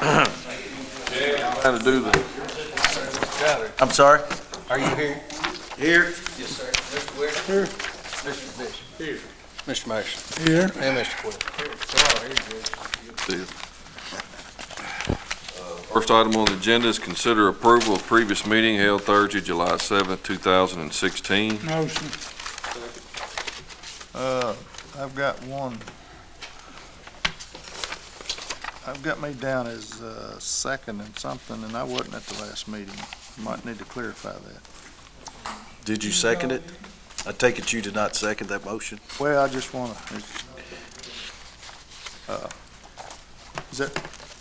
How to do the. I'm sorry? Are you here? Here. Yes, sir. Mr. Wick? Here. Mr. Bishop? Here. Mr. Mason? Here. And Mr. Quill? Here. First item on the agenda is consider approval of previous meeting held Thursday, July 7th, 2016. Motion. I've got one. I've got me down as second and something, and I wasn't at the last meeting. Might need to clarify that. Did you second it? I take it you did not second that motion? Well, I just want to, is that?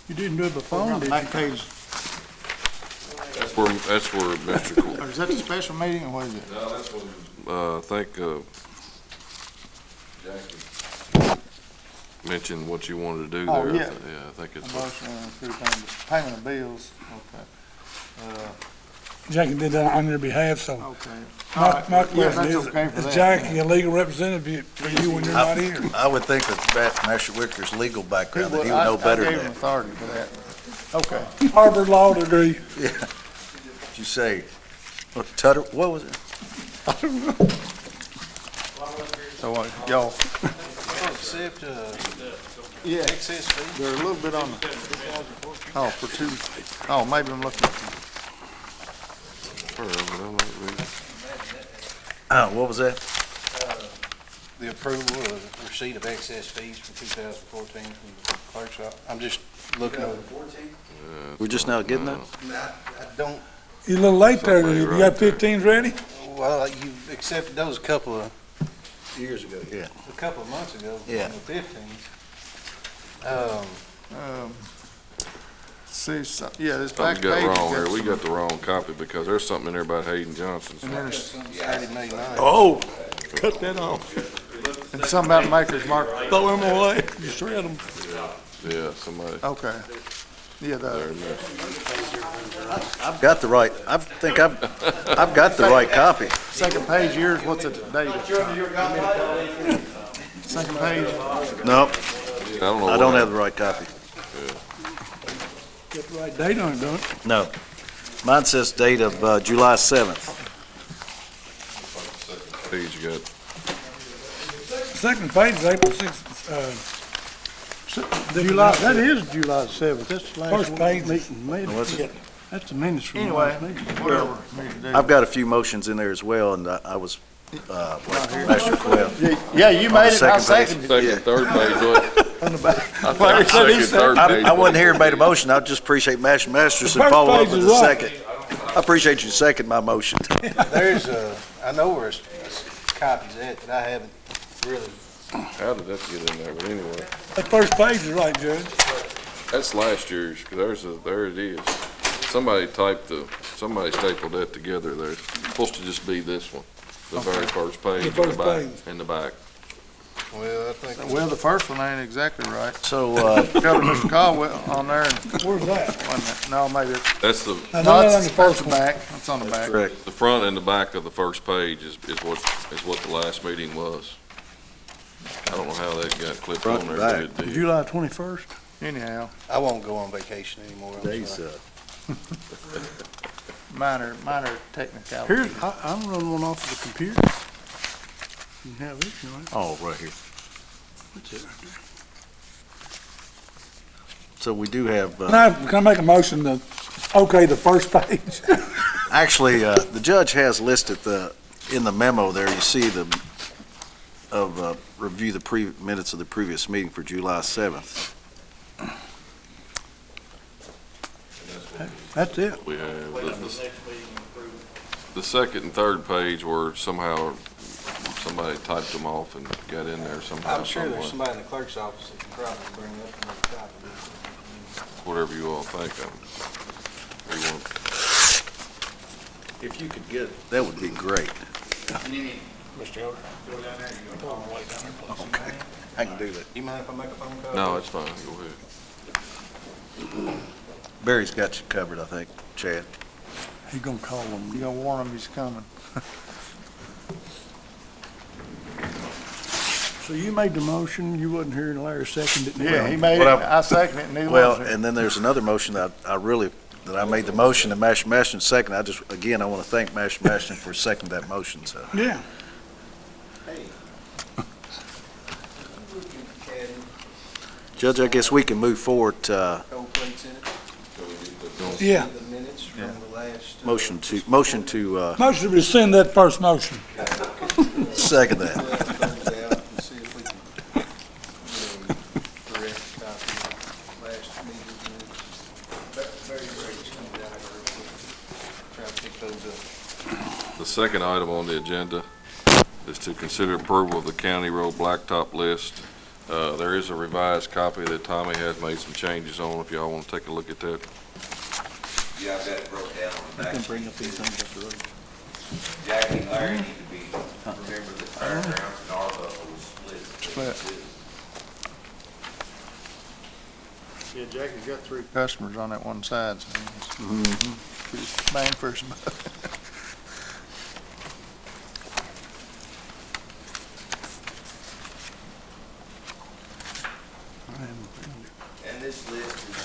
You didn't do it before, did you? That's where Mr. Court. Is that a special meeting, or what is it? No, that's what, I think, Jackie mentioned what you wanted to do Oh, there. yeah. Yeah, I think A it's. motion on payment of bills, okay. Jackie did that on your behalf, so. Okay. My Yeah, question that's is, okay for is that. Jackie a legal representative for you when you're not here? I would think that Master Wicker's legal background, that he would know better I than gave him that. authority for that. Okay. Harvard Law degree. Yeah. What'd you say? What, Tutter, what was it? So, y'all, Except, yeah, excess fee. they're a little bit on the, oh, for two, oh, maybe I'm looking at what was that? The approval of receipt of excess fees for 2014 from the clerk's office. I'm just looking over. We're just now getting that? I don't, You're a little late there. Somebody You right got there. 15s ready? well, you accepted those a couple of Years ago, yeah. months ago. Yeah. On the 15th. See, so, yeah, this Something back got page. wrong here. got We some- got the wrong copy because there's something in there about Hayden Johnson's. And there's, Saturday, May 9th. Oh, cut that off. and something about Maker's Mark, Throw them away. You shred them. Yeah, somebody okay. Yeah, there the, missed. I've got the right, I think I've got the right copy. second page, yours, what's it dated? Second page, Nope, I don't know. I don't have the right copy. Get the right date on it, don't it? No. Mine says date of July 7th. Page you got. Second page is April 6th. July, that is July 7th, that's the last First page. meeting. What's it? That's the minutes from the anyway, last meeting. whatever. we need to do. I've got a few motions in there as well, and I was, like Master Quill. Yeah, you made it, I second seconded it. Second, third page, what? On the back. I think second, third page. I wasn't here and made a motion, I just appreciate Masterson first follow up page with is a right. second. I appreciate you second my motion. There's I know where copies at, but I haven't really. How did that get in there? But anyway, That first page is right, Judge. that's last year's, because there it is. Somebody stapled that together there. It's supposed to just be this one, the very first page. The first in back, page. in the back. Well, I think. Well, the first one ain't exactly right. So, Got Mr. Caldwell on there, and, Where's that? wait a minute, no, maybe, That's the, Now, no, that's on it's the first the one. back, it's on the back. correct. the front and the back of the first page is what the last meeting was. I don't know how that got clipped Front on and there, back. but it did. July 21st? Anyhow, I won't go on vacation anymore. I'm Days, sorry. minor technicality. Here's, I'm running one off of the computer. You can have this, you know. Oh, right here. What's it right there? So we do have, Can I make a motion to, okay, the first page? actually, the judge has listed in the memo there, you see review the minutes of the previous meeting for July 7th. That's it. We have the second and third page where somehow somebody typed them off and got in there somehow. I'm sure there's somewhere. somebody in the clerk's office that can probably bring up another copy. Whatever you all think of. You want- If you could get it, that would be great. Mr. Elder. Okay, I can do that. You mind if I make a phone call? No, it's fine, go ahead. Barry's got you covered, I think, Chad. He's gonna call them. You gonna warn him he's coming. So you made the motion, you wasn't here, and Larry seconded it. Yeah, he made it, Well, I second it, and neither Well, one. and then there's another motion that I made the motion and Mash second. I want to thank Mash for seconding that motion, so. Yeah. Judge, I guess we can move forward, Gold plates in it. Yeah. The minutes from the last. motion to Motion to rescind that first motion. second that. Thumbs out and see if we can get a correct copy of last meeting's minutes. Very great, just come down here real quick. Try to pick those up. The second item on the agenda is to consider approval of the county road blacktop list. There is a revised copy that Tommy has made some changes on, if y'all want to take a look at that. Yeah, I've got it broke down on the back. Bring up these things after road. Jackie and Larry need to be, remember that fairgrounds and Arba was split. Yeah, Jackie's got 3 customers on that one side, so it's bang for his buck. And this list is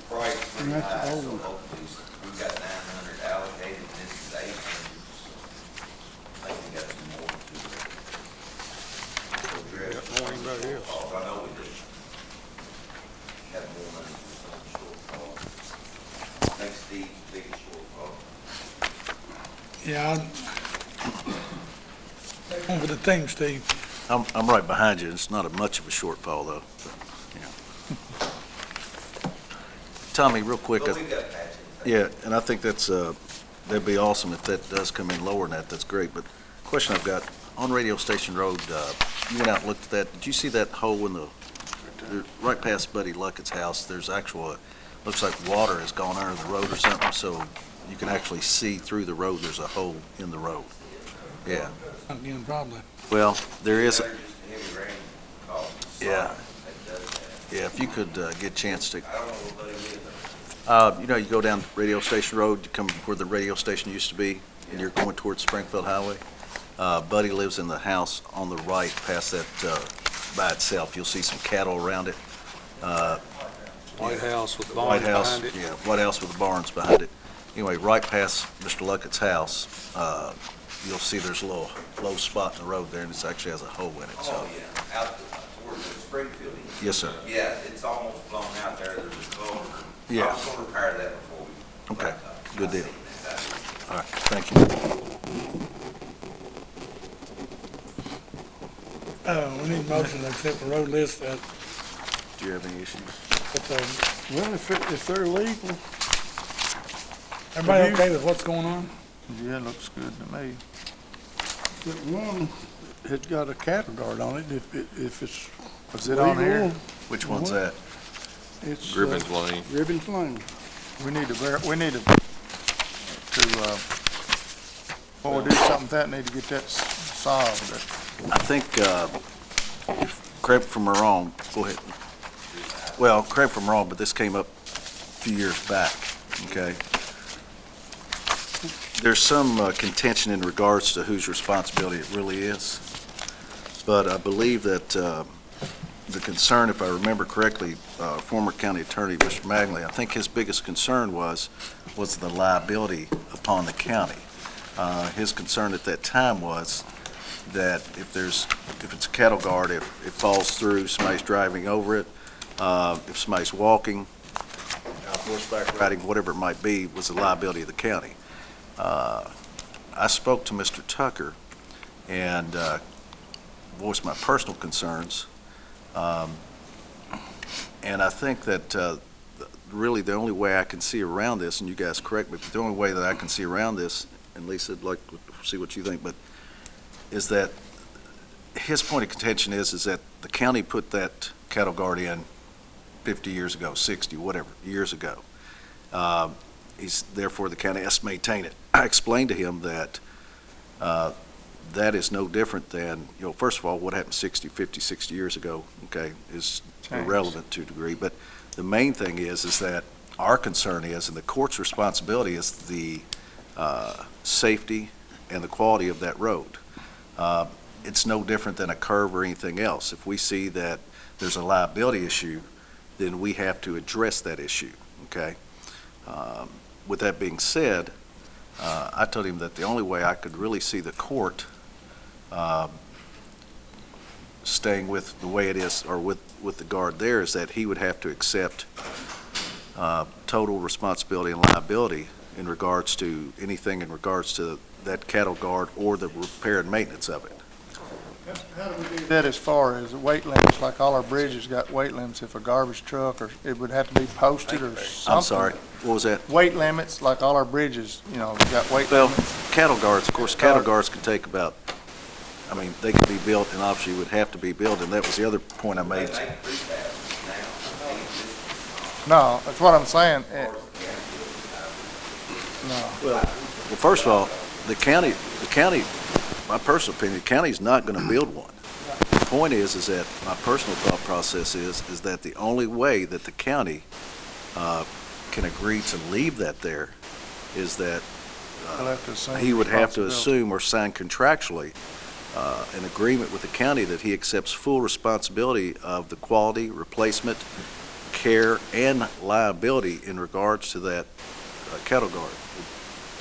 priced pretty And that's high, so old. hopefully we've got 900 allocated, and this is 800. So I think we got some more to address. I know we did. Have more money for some shortfall. I think Steve's the biggest shortfall. Yeah. Over the thing, Steve. I'm right behind you. It's not much of a shortfall, though. Yeah. Tommy, real quick. But we got patching. Yeah, and I think that'd be awesome if that does come in lower than that. That's great. But question I've got, on Radio Station Road, you went out and looked at that. Did you see that hole in right past Buddy Luckett's house? There's looks like water has gone under the road or something, so you can actually see through the road. There's a hole in the road. Yeah. Again, probably. Well, there is, Just heavy rain caused the Yeah. slide. That does that. yeah, if you could get a chance to, I don't know what it is. you go down Radio Station Road, you come where the radio station used to be, and you're going towards Springfield Highway. Buddy lives in the house on the right past that, by itself. You'll see some cattle around it. White House with White barns House, behind it. yeah, White House with the barns behind it. Anyway, right past Mr. Luckett's house, you'll see there's a little low spot in the road there, and it actually has a hole in it, so. Oh, yeah, out towards Springfield. Yes, sir. Yeah, it's almost blown out there, there's a culvert. Yeah. I was gonna repair that before we. Okay, blacktop. good I deal. seen that. All right, thank you. We need a motion to accept the road list Do you have any issues? Well, if they're legal, everybody okay with what's going on? Yeah, looks good to me. that one has got a cattle guard on it, if it's Is it on here? legal, Which one's that? it's. Gribbins Lane. Gribbins Lane. We need to, before we do something with that, need to get that solved. I think, correct me if I'm wrong, go ahead. Well, correct me if I'm wrong, but this came up a few years back, okay? There's some contention in regards to whose responsibility it really is. But I believe that the concern, if I remember correctly, former county attorney, Mr. Magley, I think his biggest concern was the liability upon the county. His concern at that time was that if it's a cattle guard, if it falls through, somebody's driving over it, if somebody's walking, horseback riding, whatever it might be, was the liability of the county. I spoke to Mr. Tucker and voiced my personal concerns. And I think that really the only way I can see around this, and you guys correct me, but the only way that I can see around this, and Lisa, I'd like to see what you think, but is that his point of contention is that the county put that cattle guard in 50 years ago, 60, whatever, years ago. Therefore, the county has to maintain it. I explained to him that that is no different than, first of all, what happened 50, 60 years ago, okay, is irrelevant to a degree. But the main thing is that our concern is, and the court's responsibility is the safety and the quality of that road. it's no different than a curve or anything else. If we see that there's a liability issue, then we have to address that issue, okay? With that being said, I told him that the only way I could really see the court staying with the way it is, or with the guard there, is that he would have to accept total responsibility and liability in regards to anything in regards to that cattle guard or the repair and maintenance of it. How do we do that as far as weight limits, like all our bridges got weight limits, if a garbage truck, or it would have to be posted or something? I'm sorry, what was that? Weight limits, like all our bridges, got weight Well, limits. cattle guards, of course, cattle guards can take about, I mean, they could be built and obviously would have to be built, and that was the other point I They made. make prefab No, that's what I'm saying. No. Well, first of all, the county, my personal opinion, the county's not gonna build one. The point is that my personal thought process is that the only way that the county, can agree to leave that there is that, They'll have to assume he would have to responsibility. assume or sign contractually, an agreement with the county that he accepts full responsibility of the quality, replacement, care, and liability in regards to that cattle guard.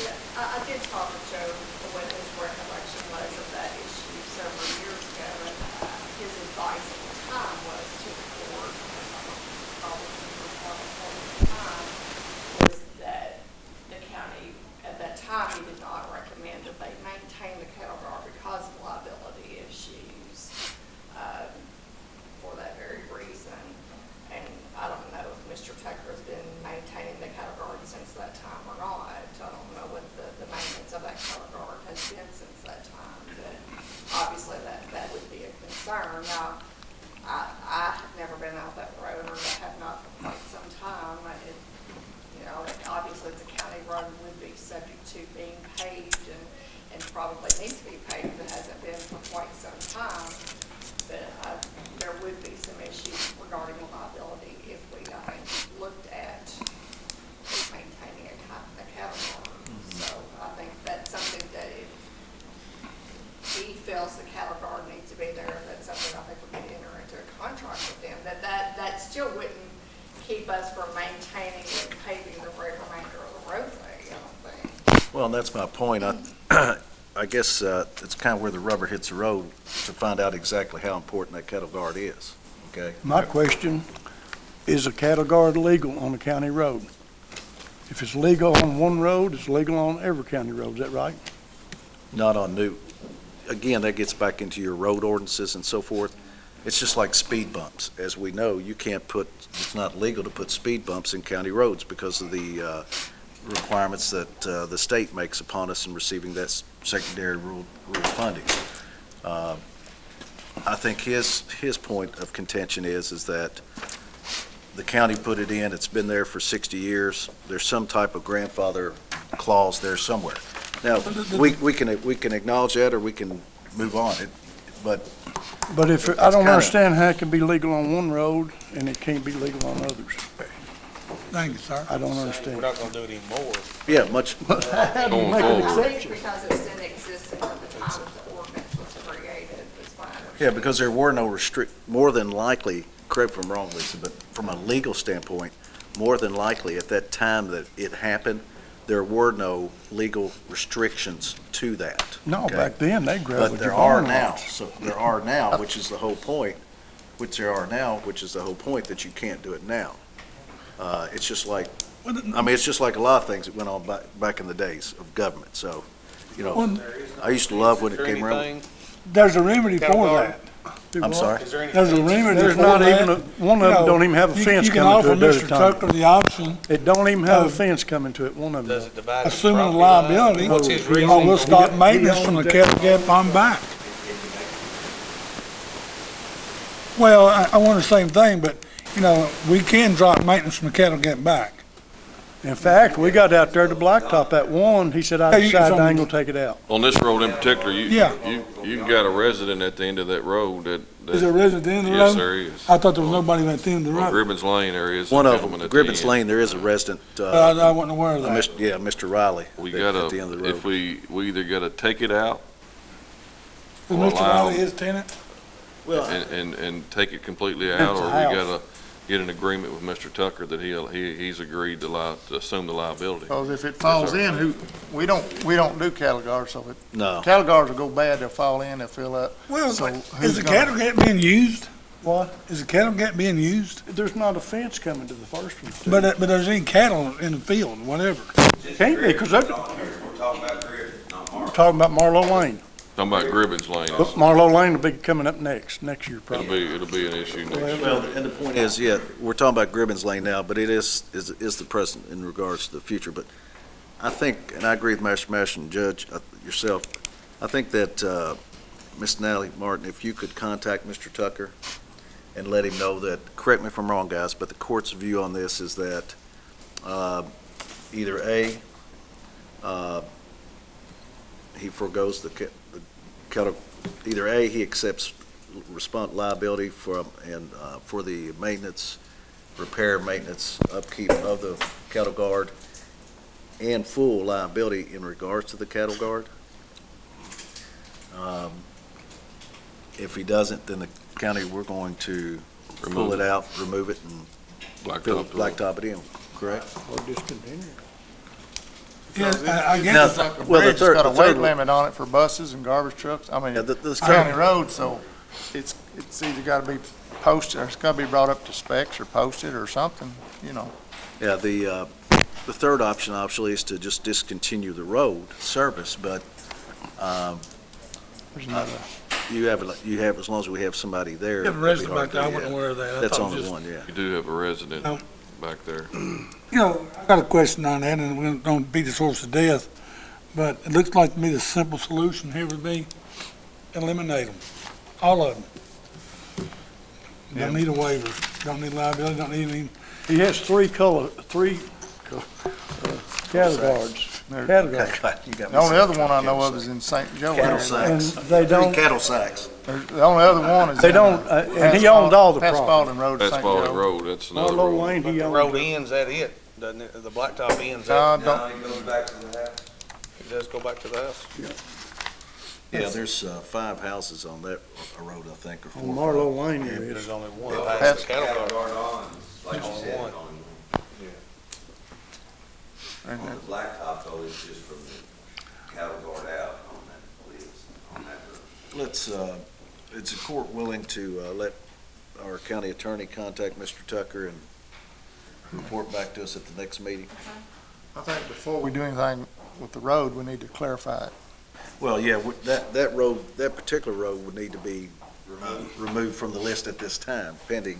Yeah, I did talk to Joe what his recollection was of that issue several years ago, and his advice at the time was to the court, probably at the time, was that the county, at that time, he did not recommend that they maintain the cattle guard because of liability issues, for that very reason. And I don't know if Mr. Tucker has been maintaining the cattle guard since that time or not. I don't know what the maintenance of that cattle guard has been since that time, but obviously that would be a concern. Now, I have never been out that road, or have not for quite some time. Obviously it's a county road, and would be subject to being paved and probably needs to be paved, but hasn't been for quite some time. But there would be some issues regarding liability if we, looked at maintaining a cattle guard. So I think that's something that if he feels the cattle guard needs to be there, that's something I think we could enter into a contract with them. That still wouldn't keep us from maintaining and paving the remainder of the roadway, I don't think. Well, and that's my point. I guess it's kind of where the rubber hits the road to find out exactly how important that cattle guard is, okay? My question, is a cattle guard legal on a county road? If it's legal on one road, it's legal on every county road, is that right? Not on new. Again, that gets back into your road ordinances and so forth. It's just like speed bumps. As we know, you can't put, it's not legal to put speed bumps in county roads because of the requirements that the state makes upon us in receiving that secondary rural funding. I think his point of contention is that the county put it in, it's been there for 60 years, there's some type of grandfather clause there somewhere. Now, we can acknowledge that, or we can move on, but But I That's don't kinda- understand how it can be legal on one road and it can't be legal on others. Thank you, sir. I don't We're understand. not gonna do it anymore. yeah, much, Oh, Going Make an forward. exception. Because it's in existence at the time that the ordinance was created, is my understanding. yeah, because there were no more than likely, correct me if I'm wrong, Lisa, but from a legal standpoint, more than likely at that time that it happened, there were no legal restrictions to that. No, okay? back then, they grabbed But with there your are barn now, lots. so there are now, which is the whole point, that you can't do it now. It's just like, it's just like a lot of things that went on back in the days of government, so, I used to love when Is it there came around. anything, There's a remedy Cattle for guard? that. I'm sorry? is there anything? There's a remedy There's for not that. even, one of them don't even have a fence You can coming to offer it, does Mr. it, Tom? Tucker the option, It don't even have a of- fence coming to it, one of them. Does it divide? his assuming the property line? liability, What's his or reasoning? we'll start maintenance from the cattle gap on back. Well, I want the same thing, but, we can drop maintenance from the cattle gap back. In fact, we got out there to blacktop that one, he said, I Hey, you- decided it's I on- ain't gonna take it out. On this road in particular, you Yeah. got a resident at the end of that road that. Is there a resident at the end of the road? Yes, there is. I thought there was nobody at the end of the On road. Gribbins Lane, there is a One of gentleman them, at the Gribbins end. Lane, there is a resident, I wasn't aware of that. Mr. Raleigh, We at gotta, the end of the if road. we either gotta take it out Is or Mr. allow Wiley his tenant? Well, and take it completely It's out, a or we house. gotta get an agreement with Mr. Tucker that he's agreed to assume the liability? Because if it falls sir. in, we don't do cattle guards, so if no. cattle guards will go bad, they'll fall in, they'll fill up. Well, So is who's the gonna- cattle gate being used? What? Is the cattle gate being used? There's not a fence coming to the first one. Steve. But there's any cattle in the field, whatever. Can't be, 'cause they're- We're talking about Griffin, not We're Mark. talking about Marlowe Lane. Talking about Gribbins Lane, But Marlowe Lane will be coming up next year probably. it'll be an issue next year. Well, and the point is, yeah, we're talking about Gribbins Lane now, but it is the present in regards to the future. But I think, and I agree with Master Mash and Judge yourself, I think that, Ms. Natalie Martin, if you could contact Mr. Tucker and let him know that, correct me if I'm wrong, guys, but the court's view on this is that either A, he forgoes the cattle, either A, he accepts liability for the maintenance, repair, maintenance, upkeep of the cattle guard, and full liability in regards to the cattle guard. If he doesn't, then the county, we're going to pull it out, remove it, and blacktop it in, correct? Or discontinue. Yeah, I It's guess, like a well, the bridge, it's third- got a the third weight one- limit on it for buses and garbage trucks. I mean, Yeah, it's county road, so it's either gotta be posted, or it's gotta be brought up to specs or posted or something, you know. Yeah, the third option obviously is to just discontinue the road service, but There's another. you have, as long as we have somebody there. you have a it'd be resident hard back there, I to do wasn't that. aware of that. I That's thought it only was one, yeah. You do have a resident No. back there. You know, I got a question on that, and we don't beat the horse to death, but it looks like to me the simple solution here would be eliminate them, all of them. Don't need a waiver, don't need liability, don't need any, He has three cattle guards. There- Cattle Okay, guards. God, you got me The only saying other one I know cattle of is in St. Joe. Cattle area. sacks. And they don't, Cattle sacks. The only other one is. they don't, and he owns all the Pat property. Spalding Road, That's St. Spalding Joe. Road, that's another Marlowe road. Lane, But he the owns. road ends at it, doesn't it? The blacktop ends at No, it. don't, He goes back to the house. It does go back to the house. Yeah, there's 5 houses on that road, I think, or 4. On Marlowe Lane there There's is. only one Well, past that's the cattle guard. Guard on, like you Only said, one. on and the that- blacktop though, it's just from the cattle guard out on that list, on that road. Let's, is the court willing to let our county attorney contact Mr. Tucker and report back to us at the next meeting? I think before we do anything with the road, we need to clarify it. Well, yeah, that road, that particular road would need to be removed from the list at this time, pending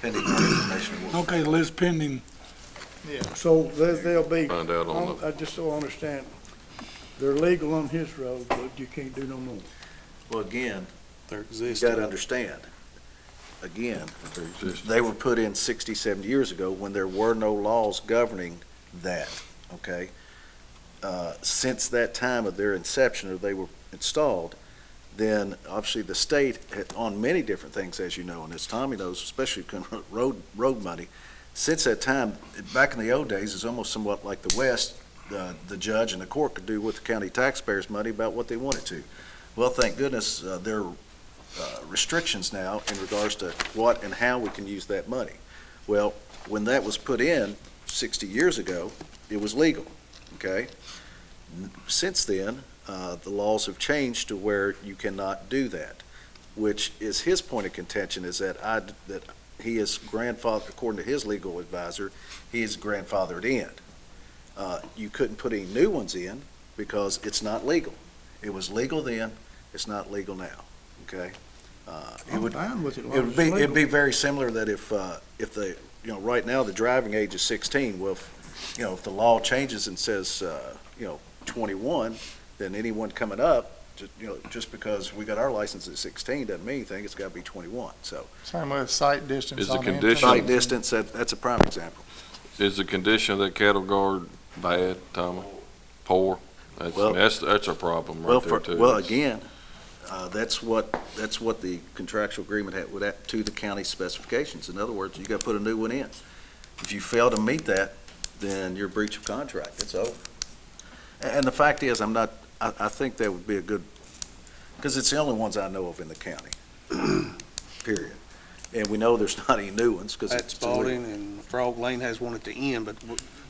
more information. okay, the list pending, So they'll be, Find out on I just so understand, they're legal on his road, but you can't do no more. Well, again, They're you existing. got to understand, again, the. they were put in 60, 70 years ago when there were no laws governing that, okay? Since that time of their inception, or they were installed, then obviously the state, on many different things, as you know, and as Tommy knows, especially road money, since that time, back in the old days, it's almost somewhat like the West, the judge and the court could do with the county taxpayers' money about what they wanted to. Well, thank goodness, there are restrictions now in regards to what and how we can use that money. Well, when that was put in 60 years ago, it was legal, okay? Since then, the laws have changed to where you cannot do that, which is his point of contention, is that he is grandfather, according to his legal advisor, he is grandfathered in. You couldn't put any new ones in because it's not legal. It was legal then, it's not legal now, okay? I'm fine with it. as It long would as be, it's it'd legal. be very similar that if the, right now, the driving age is 16, well, if the law changes and says, 21, then anyone coming up, just because we got our license at 16 doesn't mean anything, it's gotta be 21, so. Same with sight distance. Is the on condition- Sight antennas. distance, that's a prime example. Is the condition of that cattle guard bad, Tommy? Poor? Well- That's a problem Well, right there too. well, again, that's what the contractual agreement would have to the county specifications. In other words, you gotta put a new one in. If you fail to meet that, then you're breach of contract, it's over. And the fact is, I think that would be a good Because it's the only ones I know of in the county, period. And we know there's not any new ones, because At it's illegal. Spalding and Frog Lane has one at the end, but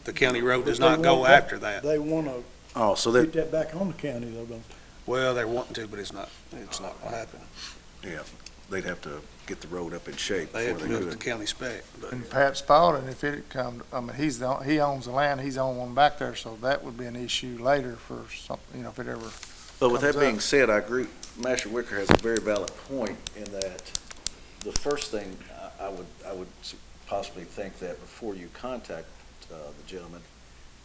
the county road does But they not go want that- after that. They want to Oh, so get that, that back on the county though, don't Well, they're wanting to, but it's not gonna happen. they'd have to get the road up in shape They have before to they move it to could. county spec, but And Pat Spalding, if it come, I mean, he owns the land, he's the only one back there, so that would be an issue later for something, if it ever, But with that comes being up. said, I agree, Master Wicker has a very valid point in that the first thing I would possibly think that before you contact the gentleman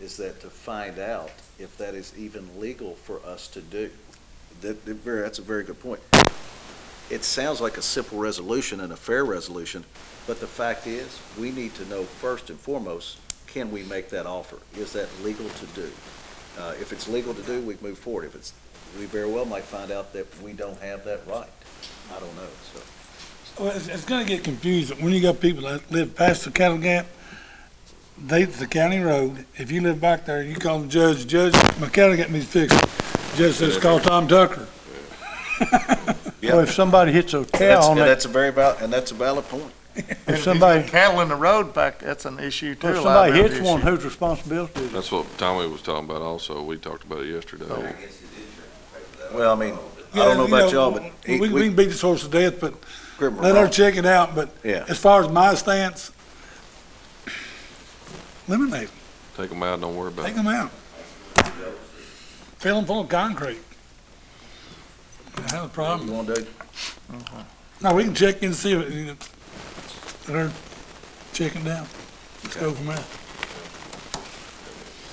is that to find out if that is even legal for us to do. That's a very good point. It sounds like a simple resolution and a fair resolution, but the fact is, we need to know first and foremost, can we make that offer? Is that legal to do? If it's legal to do, we move forward. If it's, we very well might find out that we don't have that right. I don't know, so. Well, it's gonna get confusing. When you got people that live past the cattle gap, it's the county road. If you live back there, you call the judge, my cattle gap needs fixed. Judge says, call Tom Tucker. they? Well, if somebody hits a cow That's, on and that, that's a very valid point. if somebody, cattle in the road back, that's an issue too. if a somebody liability hits one, issue. whose responsibility is it? That's what Tommy was talking about also. We talked about it yesterday. I guess his insurance pays for that. Well, I mean, I don't know about y'all, but We can beat this horse to death, but Grimm, let her check it out. But Yeah. as far as my stance, eliminate them. Take them out, don't worry about Take it. them out. Fill them full of concrete. I have a problem. You want to do? No, we can check in and see if, let her check it down. Let's go from there.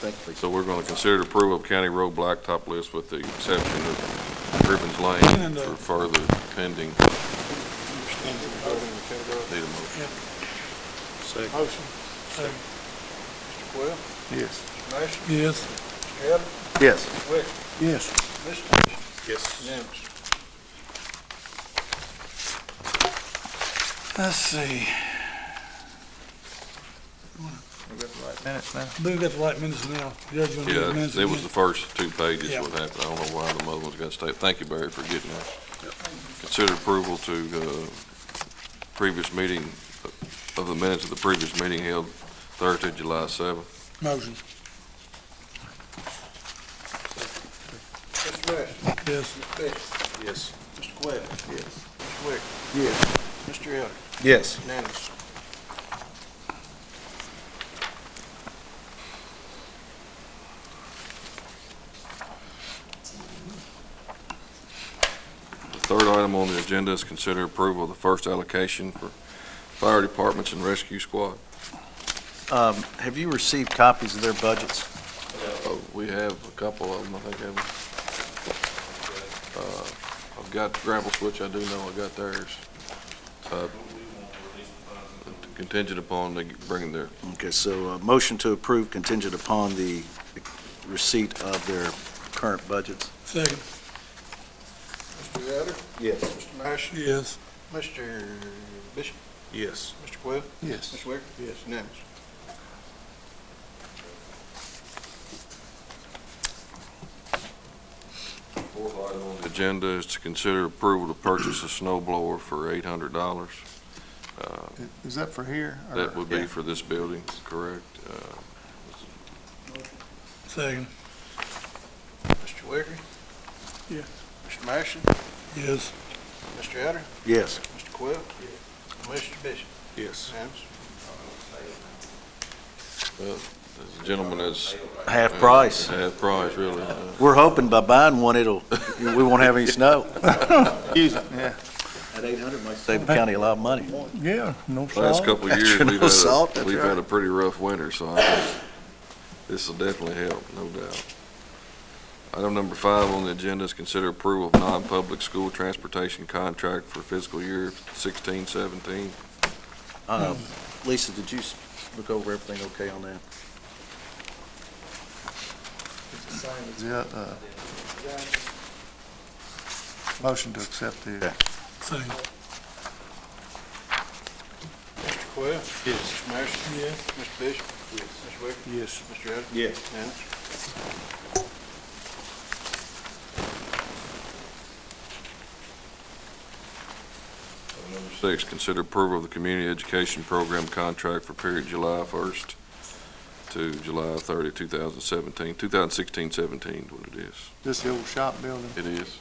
Thank you. So we're gonna consider approval of county road blacktop list with the exception of Ribbons Lane And, for further pending. Need a motion. second. Motion. Mr. Quill? Yes. Mr. Mason? Yes. Mr. Elder? Yes. Mr. Wicker? Yes. Mr. Mason? Yes. Unanimous. Let's see. We got the right minutes now. We've got the right minutes now. Judge, you want to do the Yeah, minutes it was again? the first 2 pages Yeah. what happened. I don't know why the other ones got stayed. Thank you, Barry, for getting that. Consider approval to previous meeting, of the minutes of the previous meeting held Thursday, July 7th. Motion. Mr. Mason? Yes. Mr. Fisher? Yes. Mr. Quill? Yes. Mr. Wicker? Yes. Mr. Elder? Yes. Unanimous. The third item on the agenda is consider approval of the first allocation for fire departments and rescue squad. Have you received copies of their budgets? Oh, we have a couple of them, I think, haven't we? I've got Gravel Switch, I do know I got theirs. Contingent upon they bringing their, Okay, so motion to approve contingent upon the receipt of their current budgets? Second. Mr. Elder? Yes. Mr. Mason? Yes. Mr. Bishop? yes. Mr. Quill? Yes. Mr. Wicker? Yes. Unanimous. Fourth item on the agenda is to consider approval to purchase a snow blower for $800. Is that for here? or- That would be Yeah. for this building, correct? Second. Mr. Wicker? Yes. Mr. Mason? Yes. Mr. Elder? Yes. Mr. Quill? Mr. Bishop? Yes. Unanimous. Well, the gentleman is. Half price. Half price, really. We're hoping by buying one, we won't have any snow. Use it, yeah. At 800 might save the county a lot of money. Yeah, no Last salt. couple of years, Extra no salt, that's we've right. had a pretty rough winter, so I think this will definitely help, no doubt. Item number 5 on the agenda is consider approval of non-public school transportation contract for fiscal year 16-17. Lisa, did you look over everything okay on that? Yeah, motion to accept the, Okay. Second. Mr. Quill? Yes. Mr. Mason? Yes. Mr. Bishop? Yes. Mr. Wicker? Yes. Mr. Elder? Yes. Unanimous. 6, consider approval of the community education program contract for period July 1st to July 30, 2017, 2016-17 is what it is. This the old shop building. It is.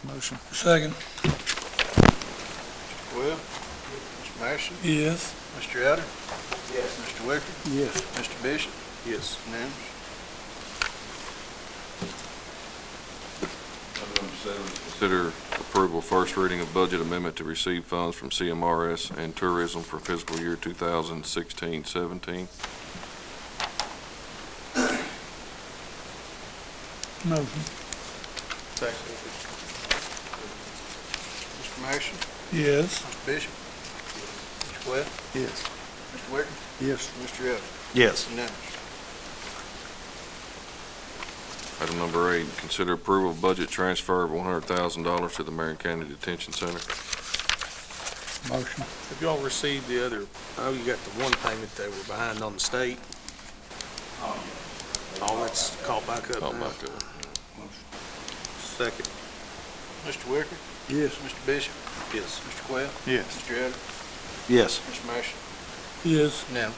Motion. Second. Well, Mr. Marshall, Yes. Mr. Elder? Yes. Mr. Wicker? Yes. Mr. Bishop? Yes. Unanimous? Item number 7, consider approval first reading of budget amendment to receive funds from CMRS and tourism for fiscal year 2016-17. Motion. Second. Mr. Marshall? Yes. Mr. Bishop? Mr. Webb? Yes. Mr. Wicker? Yes. Mr. Elder? Yes. Unanimous? Item number 8, consider approval of budget transfer of $100,000 to the Marion County Detention Center. Motion. Have y'all received the other, oh, you got the one payment they were behind on the state? All that's caught back up Caught now. back up. Second. Mr. Wicker? Yes. Mr. Bishop? Yes. Mr. Quayle? Yes. Mr. Elder? Yes. Mr. Marshall? Yes. Unanimous?